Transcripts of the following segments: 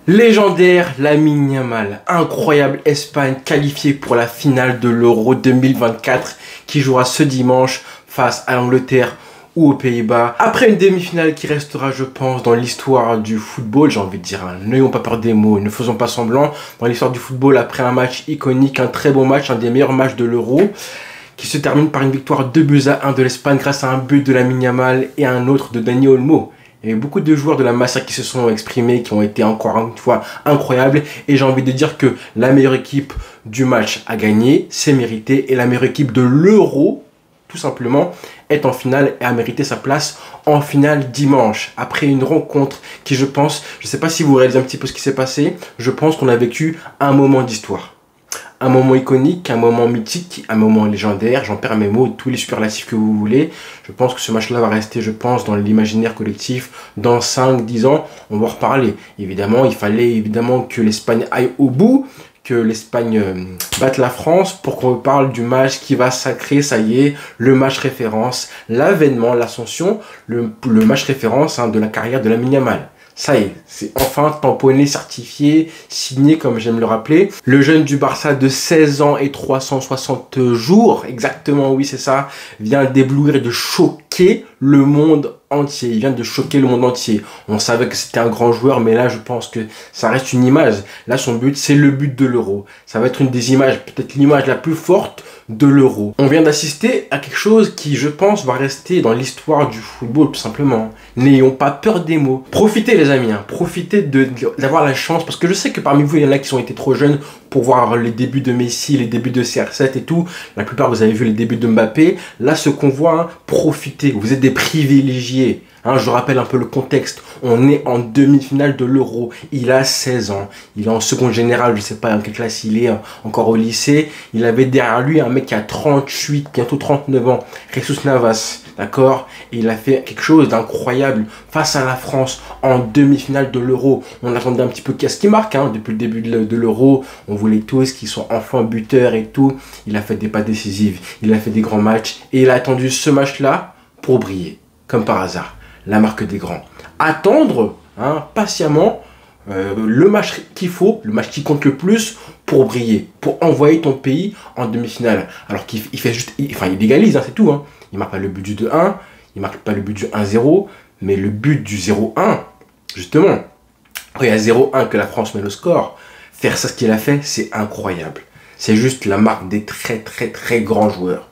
Légendaire Lamine Yamal, incroyable Espagne qualifiée pour la finale de l'Euro 2024 qui jouera ce dimanche face à l'Angleterre ou aux Pays-Bas. Après une demi-finale qui restera, je pense, dans l'histoire du football, j'ai envie de dire, n'ayons pas peur des mots, ne faisons pas semblant, dans l'histoire du football, après un match iconique, un très bon match, un des meilleurs matchs de l'Euro, qui se termine par une victoire 2-1 de l'Espagne grâce à un but de Lamine Yamal et un autre de Dani Olmo. Il y a eu beaucoup de joueurs de la Masia qui se sont exprimés, qui ont été encore une fois incroyables. Et j'ai envie de dire que la meilleure équipe du match a gagné, c'est mérité. Et la meilleure équipe de l'Euro, tout simplement, est en finale et a mérité sa place en finale dimanche. Après une rencontre qui, je pense, je ne sais pas si vous réalisez un petit peu ce qui s'est passé, je pense qu'on a vécu un moment d'histoire. Un moment iconique, un moment mythique, un moment légendaire, j'en perds mes mots, tous les superlatifs que vous voulez. Je pense que ce match-là va rester, je pense, dans l'imaginaire collectif. Dans 5-10 ans, on va en reparler. Évidemment, il fallait évidemment que l'Espagne aille au bout, que l'Espagne batte la France pour qu'on parle du match qui va sacrer, ça y est, le match référence, l'avènement, l'ascension, le match référence de la carrière de Lamine Yamal. Ça y est, c'est enfin tamponné, certifié, signé comme j'aime le rappeler. Le jeune du Barça de 16 ans et 360 jours, exactement oui c'est ça, vient d'éblouir et de choquer le monde entier. Il vient de choquer le monde entier. On savait que c'était un grand joueur, mais là je pense que ça reste une image. Là son but, c'est le but de l'Euro. Ça va être une des images, peut-être l'image la plus forte de l'Euro. On vient d'assister à quelque chose qui, je pense, va rester dans l'histoire du football, tout simplement. N'ayons pas peur des mots. Profitez les amis, profitez d'avoir la chance, parce que je sais que parmi vous, il y en a qui ont été trop jeunes pour voir les débuts de Messi, les débuts de CR7 et tout. La plupart, vous avez vu les débuts de Mbappé. Là, ce qu'on voit, profitez. Vous êtes des privilégiés. Je rappelle un peu le contexte. On est en demi-finale de l'Euro. Il a 16 ans. Il est en seconde générale. Je ne sais pas en quelle classe il est, encore au lycée. Il avait derrière lui un mec qui a 38, bientôt 39 ans. Jesus Navas. D'accord? Et il a fait quelque chose d'incroyable face à la France en demi-finale de l'Euro. On attendait un petit peu qu'est-ce qui marque depuis le début de l'Euro. On voulait tous qu'ils soient enfants buteurs et tout. Il a fait des pas décisifs. Il a fait des grands matchs. Et il a attendu ce match-là pour briller. Comme par hasard. La marque des grands. Attendre patiemment le match qu'il faut, le match qui compte le plus pour briller, pour envoyer ton pays en demi-finale. Alors qu'il fait juste, il égalise, c'est tout. Il marque pas le but du 2-1, il marque pas le but du 1-0, mais le but du 0-1, justement. Quand il y a 0-1 que la France met le score, faire ça ce qu'il a fait, c'est incroyable. C'est juste la marque des très très très grands joueurs.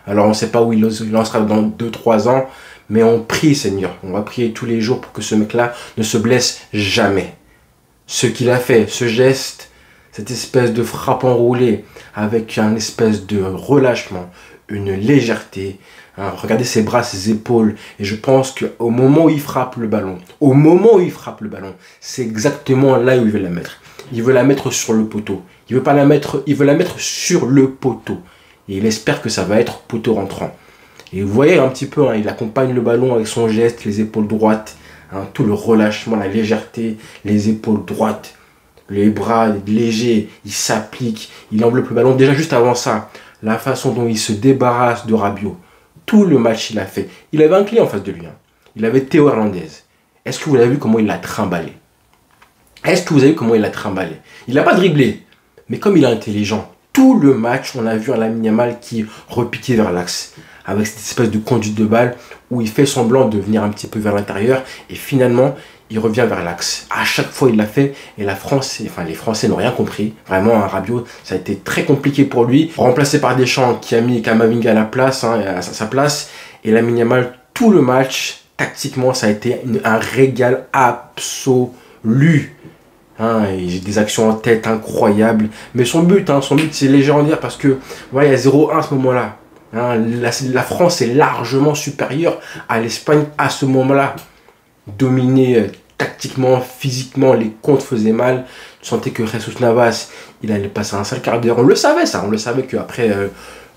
Alors on ne sait pas où il en sera dans 2-3 ans, mais on prie Seigneur, on va prier tous les jours pour que ce mec-là ne se blesse jamais. Ce qu'il a fait, ce geste, cette espèce de frappe enroulée avec un espèce de relâchement, une légèreté. Regardez ses bras, ses épaules. Et je pense qu'au moment où il frappe le ballon, c'est exactement là où il veut la mettre. Il veut la mettre sur le poteau. Il veut pas la mettre, il veut la mettre sur le poteau. Et il espère que ça va être poteau rentrant. Et vous voyez un petit peu, il accompagne le ballon avec son geste, les épaules droites, tout le relâchement, la légèreté, les épaules droites, les bras légers, il s'applique, il enveloppe le ballon. Déjà juste avant ça, la façon dont il se débarrasse de Rabiot, tout le match il a fait. Il avait un client en face de lui, il avait Théo Hernandez. Est-ce que vous avez vu comment il l'a trimballé? Il n'a pas dribblé, mais comme il est intelligent, tout le match, on a vu un Lamine Yamal qui repiquait vers l'axe, avec cette espèce de conduite de balle où il fait semblant de venir un petit peu vers l'intérieur et finalement il revient vers l'axe. À chaque fois il l'a fait et la France, les Français n'ont rien compris. Vraiment, Rabiot, ça a été très compliqué pour lui. Remplacé par Deschamps qui a mis Kamavinga à la place, à sa place, et Lamine Yamal tout le match, tactiquement ça a été un régal absolu. J'ai des actions en tête incroyables. Mais son but c'est légendaire parce que voilà, il y a 0-1 à ce moment-là. La France est largement supérieure à l'Espagne à ce moment-là. Dominé tactiquement, physiquement, les comptes faisaient mal. Tu sentais que Jesus Navas, il allait passer un sale quart d'heure. On le savait ça, on le savait qu'après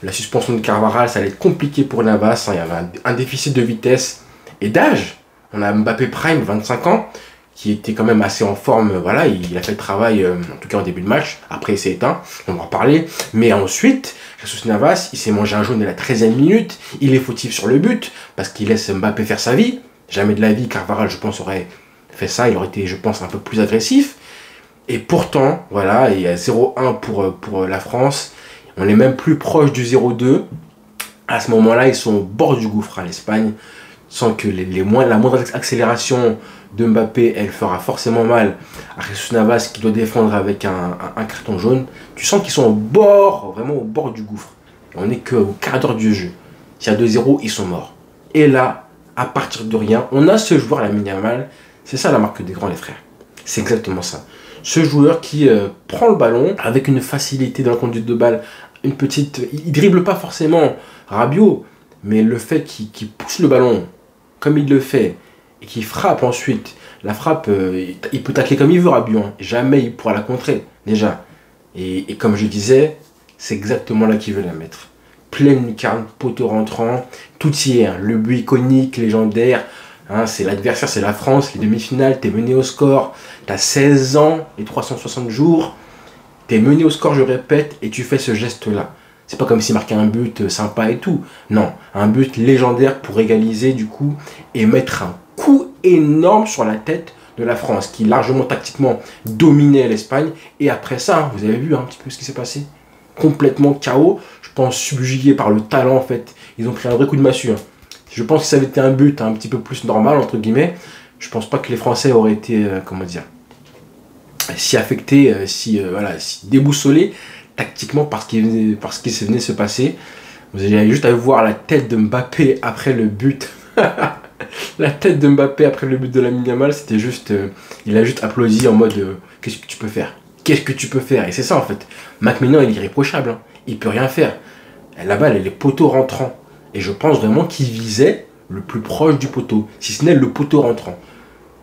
la suspension de Carvajal, ça allait être compliqué pour Navas. Il y avait un déficit de vitesse et d'âge. On a Mbappé Prime, 25 ans, qui était quand même assez en forme. Voilà, il a fait le travail, en tout cas en début de match. Après, il s'est éteint, on va en reparler. Mais ensuite, Jesus Navas, il s'est mangé un jaune à la 13e minute. Il est fautif sur le but, parce qu'il laisse Mbappé faire sa vie. Jamais de la vie, Carvajal, je pense, aurait fait ça. Il aurait été, je pense, un peu plus agressif. Et pourtant, voilà, il y a 0-1 pour la France. On est même plus proche du 0-2. À ce moment-là, ils sont au bord du gouffre, l'Espagne. Sans que la moindre accélération de Mbappé, elle fera forcément mal à Jesus Navas qui doit défendre avec un carton jaune. Tu sens qu'ils sont au bord, vraiment au bord du gouffre. Et on n'est qu'au quart d'heure du jeu. S'il y a 2-0, ils sont morts. Et là, à partir de rien, on a ce joueur, Lamine Yamal. C'est ça la marque des grands, les frères. C'est exactement ça. Ce joueur qui prend le ballon avec une facilité dans la conduite de balle, une petite... Il dribble pas forcément Rabiot, mais le fait qu'il pousse le ballon comme il le fait et qu'il frappe ensuite, la frappe, il peut tacler comme il veut Rabiot. Hein. Jamais il pourra la contrer, déjà. Et comme je disais, c'est exactement là qu'il veut la mettre. Pleine lucarne, poteau rentrant, tout y est. Hein. Le but iconique, légendaire. Hein, c'est l'adversaire, c'est la France, les demi-finales, t'es mené au score, t'as 16 ans et 360 jours, t'es mené au score, je répète, et tu fais ce geste-là. C'est pas comme si marquer un but sympa et tout. Non, un but légendaire pour égaliser du coup et mettre un coup énorme sur la tête de la France, qui largement tactiquement dominait l'Espagne. Et après ça, vous avez vu un petit peu ce qui s'est passé. Complètement chaos, je pense subjugué par le talent en fait. Ils ont pris un vrai coup de massue. Hein. Je pense que ça avait été un but un petit peu plus normal, entre guillemets. Je pense pas que les Français auraient été, comment dire, si affectés, si déboussolés tactiquement par ce qui venait de se passer. Vous avez juste à voir la tête de Mbappé après le but. La tête de Mbappé après le but de Lamine Yamal, c'était juste... il a juste applaudi en mode qu'est-ce que tu peux faire? Qu'est-ce que tu peux faire? Et c'est ça en fait. McMahon, il est irréprochable. Hein. Il peut rien faire. La balle, elle est poteau rentrant. Et je pense vraiment qu'il visait le plus proche du poteau, si ce n'est le poteau rentrant.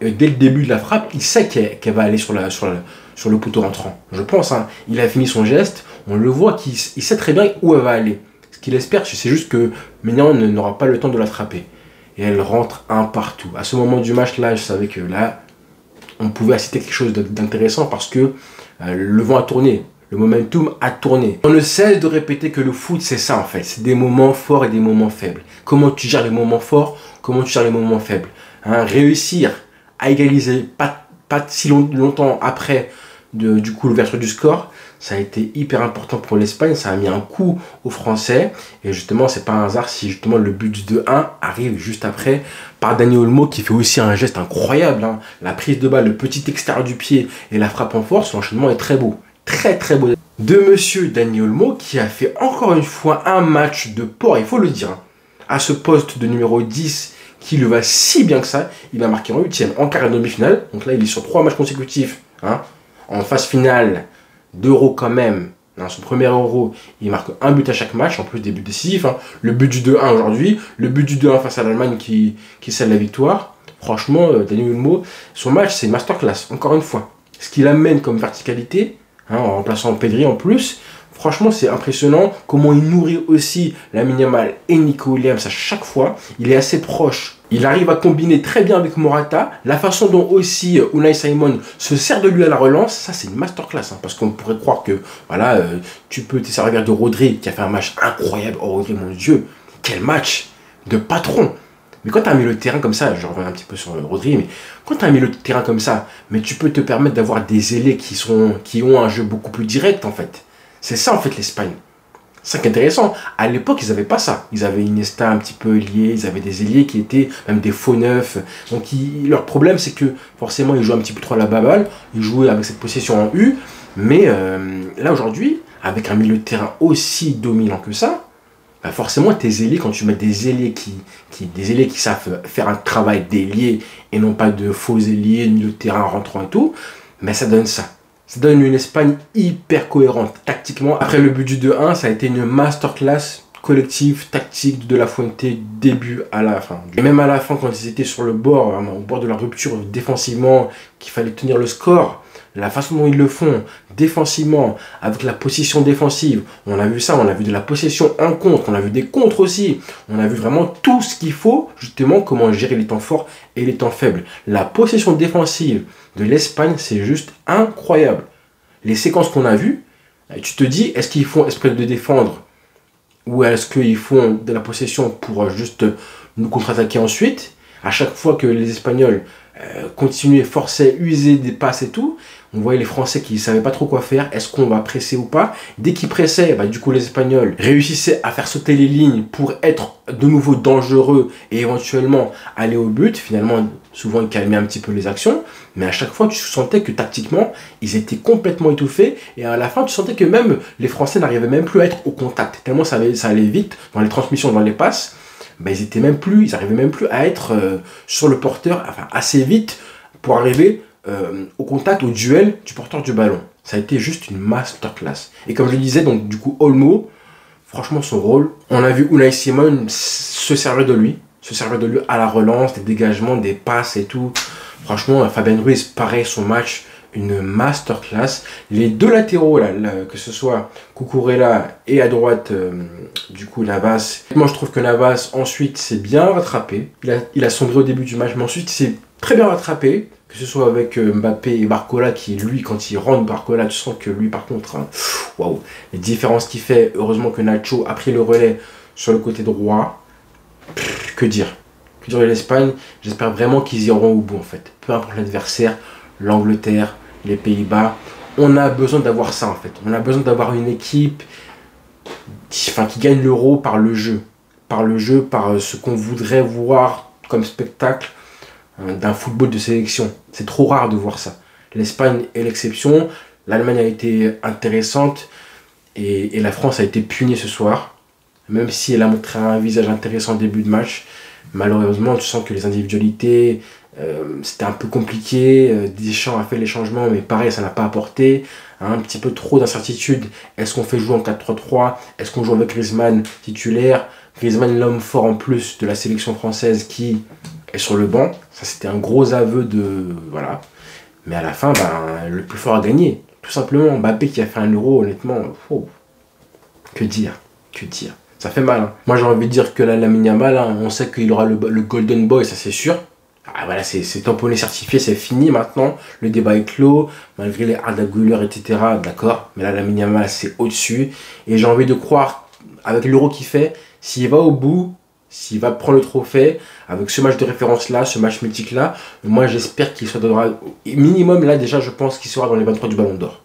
Et dès le début de la frappe, il sait qu'elle va aller sur le poteau rentrant. Je pense, hein. Il a fini son geste, on le voit qu'il sait très bien où elle va aller. Ce qu'il espère, c'est juste que Maignan n'aura pas le temps de l'attraper. Et elle rentre un partout. À ce moment du match, là, je savais que là, on pouvait assister à quelque chose d'intéressant parce que le vent a tourné. Le momentum a tourné. On ne cesse de répéter que le foot, c'est ça en fait. C'est des moments forts et des moments faibles. Comment tu gères les moments forts, comment tu gères les moments faibles. Hein, réussir à égaliser, pas si longtemps après du coup l'ouverture du score, ça a été hyper important pour l'Espagne. Ça a mis un coup aux Français. Et justement, c'est pas un hasard si justement le but du 2-1 arrive juste après par Dani Olmo qui fait aussi un geste incroyable. Hein. La prise de balle, le petit extérieur du pied et la frappe en force, l'enchaînement est très beau. Très très beau. De monsieur Dani Olmo qui a fait encore une fois un match de porc, il faut le dire, hein, à ce poste de numéro 10 qui le va si bien que ça. Il a marqué en 8e, en quart et demi-finale. Donc là, il est sur 3 matchs consécutifs. Hein, en phase finale d'Euro quand même. Dans son premier Euro, il marque un but à chaque match, en plus des buts décisifs. Hein. Le but du 2-1 aujourd'hui, le but du 2-1 face à l'Allemagne qui scelle la victoire. Franchement, Dani Olmo, son match, c'est une masterclass, encore une fois. Ce qu'il amène comme verticalité, hein, en remplaçant Pedri en plus. Franchement, c'est impressionnant comment il nourrit aussi Lamine Yamal et Nico Williams à chaque fois. Il est assez proche. Il arrive à combiner très bien avec Morata. La façon dont aussi Unai Simon se sert de lui à la relance, ça c'est une masterclass. Hein, parce qu'on pourrait croire que voilà, tu peux te servir de Rodri qui a fait un match incroyable. Oh Rodri, mon Dieu, quel match de patron! Mais quand tu as un milieu de terrain comme ça, je reviens un petit peu sur Rodri, mais quand tu as un milieu de terrain comme ça, mais tu peux te permettre d'avoir des ailés qui ont un jeu beaucoup plus direct en fait. C'est ça en fait l'Espagne. C'est ça qui est intéressant. À l'époque, ils n'avaient pas ça. Ils avaient Iniesta un petit peu lié, ils avaient des ailiers qui étaient même des faux neufs. Donc leur problème, c'est que forcément, ils jouaient un petit peu trop à la baballe, ils jouaient avec cette possession en U. Mais là aujourd'hui, avec un milieu de terrain aussi dominant que ça, bah forcément tes ailiers, quand tu mets des ailiers qui savent faire un travail d'ailier et non pas de faux ailiers, milieu de terrain rentrant et tout, mais ça donne ça. Ça donne une Espagne hyper cohérente tactiquement. Après le but du 2-1, ça a été une masterclass collective, tactique de La Fuente, début à la fin. Et même à la fin, quand ils étaient sur le bord, au bord de la rupture défensivement, qu'il fallait tenir le score, la façon dont ils le font, défensivement, avec la possession défensive, on a vu ça, on a vu de la possession en contre, on a vu des contres aussi, on a vu vraiment tout ce qu'il faut, justement, comment gérer les temps forts et les temps faibles. La possession défensive de l'Espagne, c'est juste incroyable. Les séquences qu'on a vues, tu te dis, est-ce qu'ils font exprès de défendre ou est-ce qu'ils font de la possession pour juste nous contre-attaquer ensuite? À chaque fois que les Espagnols continuaient, forçaient, usaient des passes et tout, On voyait les Français qui ne savaient pas trop quoi faire. Est-ce qu'on va presser ou pas? Dès qu'ils pressaient, bah, du coup les Espagnols réussissaient à faire sauter les lignes pour être de nouveau dangereux et éventuellement aller au but. Finalement, souvent ils calmaient un petit peu les actions. Mais à chaque fois, tu sentais que tactiquement, ils étaient complètement étouffés. Et à la fin, tu sentais que même les Français n'arrivaient même plus à être au contact. Tellement ça allait vite dans les transmissions, dans les passes. Bah, ils n'arrivaient même plus à être sur le porteur, enfin assez vite pour arriver au contact, au duel du porteur du ballon. Ça a été juste une masterclass. Et comme je le disais, donc du coup, Olmo, franchement, son rôle, on a vu Unai Simon se servait de lui à la relance, des dégagements, des passes et tout. Franchement, Fabien Ruiz, pareil, son match, une masterclass. Les deux latéraux, là, que ce soit Cucurella et à droite, du coup, Navas. Moi, je trouve que Navas, ensuite, s'est bien rattrapé. Il a sombré au début du match, mais ensuite, il s'est très bien rattrapé. Que ce soit avec Mbappé et Barcola, qui, lui, quand il rentre Barcola, tu sens que lui, par contre, hein, waouh, les différences qu'il fait. Heureusement que Nacho a pris le relais sur le côté droit. Que dire de l'Espagne, j'espère vraiment qu'ils iront au bout en fait. Peu importe l'adversaire, l'Angleterre, les Pays-Bas, on a besoin d'avoir ça en fait. On a besoin d'avoir une équipe qui gagne l'Euro par le jeu. Par ce qu'on voudrait voir comme spectacle d'un football de sélection. C'est trop rare de voir ça. L'Espagne est l'exception, l'Allemagne a été intéressante et la France a été punie ce soir. Même si elle a montré un visage intéressant au début de match, malheureusement, tu sens que les individualités, c'était un peu compliqué. Deschamps a fait les changements, mais pareil, ça n'a pas apporté. Un petit peu trop d'incertitude. Est-ce qu'on fait jouer en 4-3-3? Est-ce qu'on joue avec Griezmann titulaire? Griezmann, l'homme fort en plus de la sélection française qui est sur le banc. Ça, c'était un gros aveu de... Voilà. Mais à la fin, le plus fort a gagné. Tout simplement, Mbappé qui a fait un Euro, honnêtement, que dire? Ça fait mal. Hein. Moi, j'ai envie de dire que là, Lamine Yamal, on sait qu'il aura le Golden Boy, ça c'est sûr. Ah, voilà, c'est tamponné, certifié, c'est fini maintenant. Le débat est clos, malgré les Arda Güler, etc. D'accord. Mais là, Lamine Yamal, c'est au-dessus. Et j'ai envie de croire, avec l'Euro qu'il fait, s'il va au bout, s'il va prendre le trophée, avec ce match de référence-là, ce match mythique-là, moi, j'espère qu'il sera minimum, là, déjà, je pense qu'il sera dans les 23 du Ballon d'Or.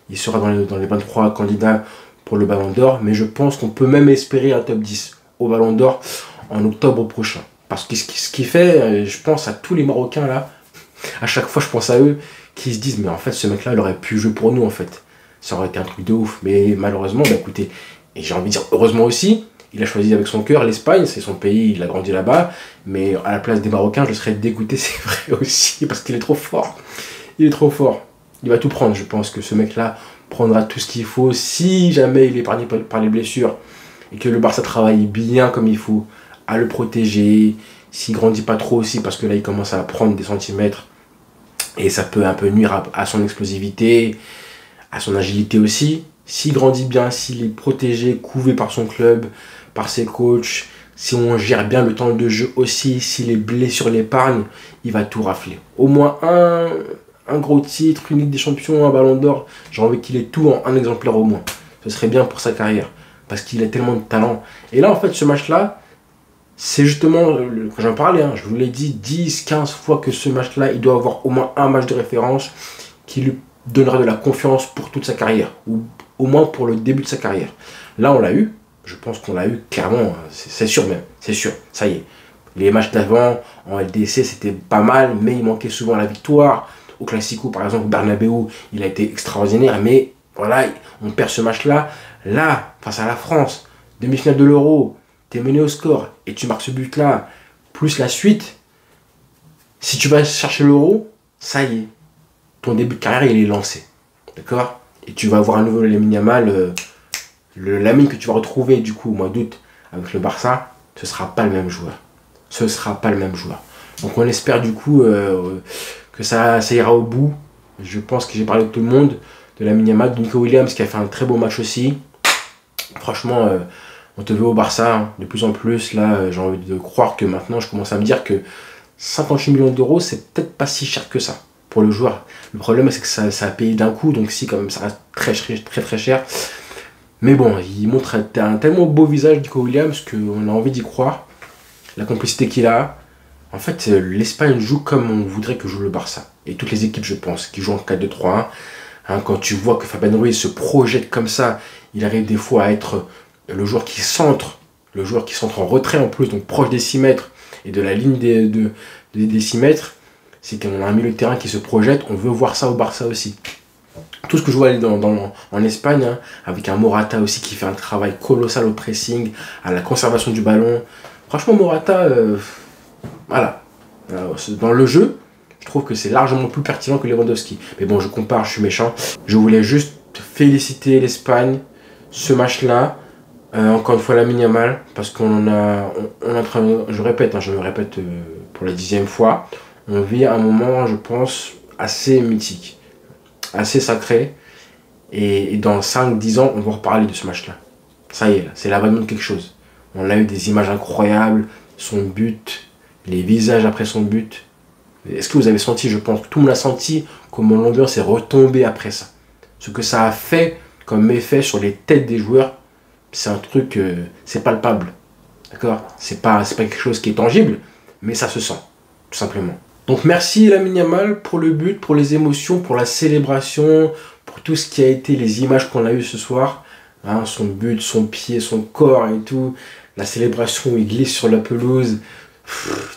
Il sera dans les 23 candidats pour le Ballon d'Or, mais je pense qu'on peut même espérer un top 10 au Ballon d'Or en octobre prochain. Parce que ce qui fait, je pense à tous les Marocains là, à chaque fois je pense à eux, qui se disent mais en fait ce mec là il aurait pu jouer pour nous en fait. Ça aurait été un truc de ouf, mais malheureusement, écoutez, et j'ai envie de dire heureusement aussi, il a choisi avec son cœur l'Espagne, c'est son pays, il a grandi là-bas, mais à la place des Marocains, je serais dégoûté, c'est vrai aussi, parce qu'il est trop fort. Il est trop fort. Il va tout prendre, je pense que ce mec là prendra tout ce qu'il faut si jamais il est épargné par les blessures et que le Barça travaille bien comme il faut à le protéger, s'il grandit pas trop aussi parce que là il commence à prendre des centimètres et ça peut un peu nuire à son explosivité, à son agilité aussi. S'il grandit bien, s'il est protégé, couvé par son club, par ses coachs, si on gère bien le temps de jeu aussi, si les blessures l'épargnent, il va tout rafler. Au moins un gros titre, une Ligue des Champions, un Ballon d'Or. J'ai envie qu'il ait tout en un exemplaire au moins. Ce serait bien pour sa carrière. Parce qu'il a tellement de talent. Et là, en fait, ce match-là, c'est justement, quand j'en parlais, je vous l'ai dit 10, 15 fois que ce match-là, il doit avoir au moins un match de référence qui lui donnera de la confiance pour toute sa carrière. Ou au moins pour le début de sa carrière. Là, on l'a eu. Je pense qu'on l'a eu clairement. C'est sûr même. C'est sûr. Ça y est. Les matchs d'avant, en LDC, c'était pas mal, mais il manquait souvent la victoire. Au Classico, par exemple, au Bernabeu, il a été extraordinaire, mais voilà, on perd ce match-là. Là, face à la France, demi-finale de l'Euro, t'es mené au score et tu marques ce but-là, plus la suite. Si tu vas chercher l'Euro, ça y est, ton début de carrière, il est lancé. D'accord? Et tu vas avoir un nouveau Lamine Yamal, le Lamine que tu vas retrouver du coup au mois d'août avec le Barça, ce ne sera pas le même joueur. Ce ne sera pas le même joueur. Donc on espère du coup que ça ira au bout. Je pense que j'ai parlé de tout le monde, de Lamine Yamal, de Nico Williams qui a fait un très beau match aussi. Franchement, on te veut au Barça de plus en plus. Là, j'ai envie de croire que maintenant, je commence à me dire que 58 millions d'euros, c'est peut-être pas si cher que ça pour le joueur. Le problème, c'est que ça a payé d'un coup, donc si, quand même, ça reste très cher. Mais bon, il montre un tellement beau visage, Nico Williams, qu'on a envie d'y croire. La complicité qu'il a En fait, l'Espagne joue comme on voudrait que joue le Barça. Et toutes les équipes, je pense, qui jouent en 4-2-3-1. Hein, quand tu vois que Fabian Ruiz se projette comme ça, il arrive des fois à être le joueur qui centre en retrait en plus, donc proche des 6 mètres et de la ligne des 6 mètres. C'est qu'on a un milieu de terrain qui se projette. On veut voir ça au Barça aussi. Tout ce que je vois en Espagne, hein, avec un Morata aussi qui fait un travail colossal au pressing, à la conservation du ballon. Franchement, Morata, voilà. Dans le jeu, je trouve que c'est largement plus pertinent que Lewandowski. Mais bon, je compare, je suis méchant. Je voulais juste féliciter l'Espagne, ce match-là. Encore une fois, Lamine Yamal, parce qu'on est en train, je répète, hein, je me répète pour la 10e fois, on vit un moment, je pense, assez mythique, assez sacré. Et dans 5-10 ans, on va reparler de ce match-là. Ça y est, c'est l'avènement de quelque chose. On a eu des images incroyables, son but, les visages après son but. Est-ce que vous avez senti, je pense que tout le monde a senti comment l'ambiance est retombée après ça. Ce que ça a fait comme effet sur les têtes des joueurs, c'est un truc, c'est palpable. D'accord? C'est pas quelque chose qui est tangible, mais ça se sent, tout simplement. Donc merci Lamine Yamal pour le but, pour les émotions, pour la célébration, pour tout ce qui a été les images qu'on a eues ce soir. Hein, son but, son pied, son corps et tout. La célébration où il glisse sur la pelouse.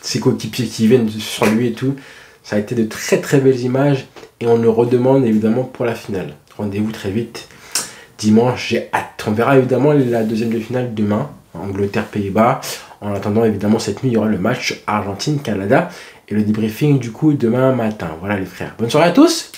Ses coéquipiers qui viennent sur lui et tout. Ça a été de très très belles images. Et on le redemande évidemment pour la finale. Rendez-vous très vite. Dimanche, j'ai hâte. On verra évidemment la deuxième de finale demain. Angleterre-Pays-Bas. En attendant évidemment cette nuit, il y aura le match Argentine-Canada. Et le débriefing du coup demain matin. Voilà les frères. Bonne soirée à tous.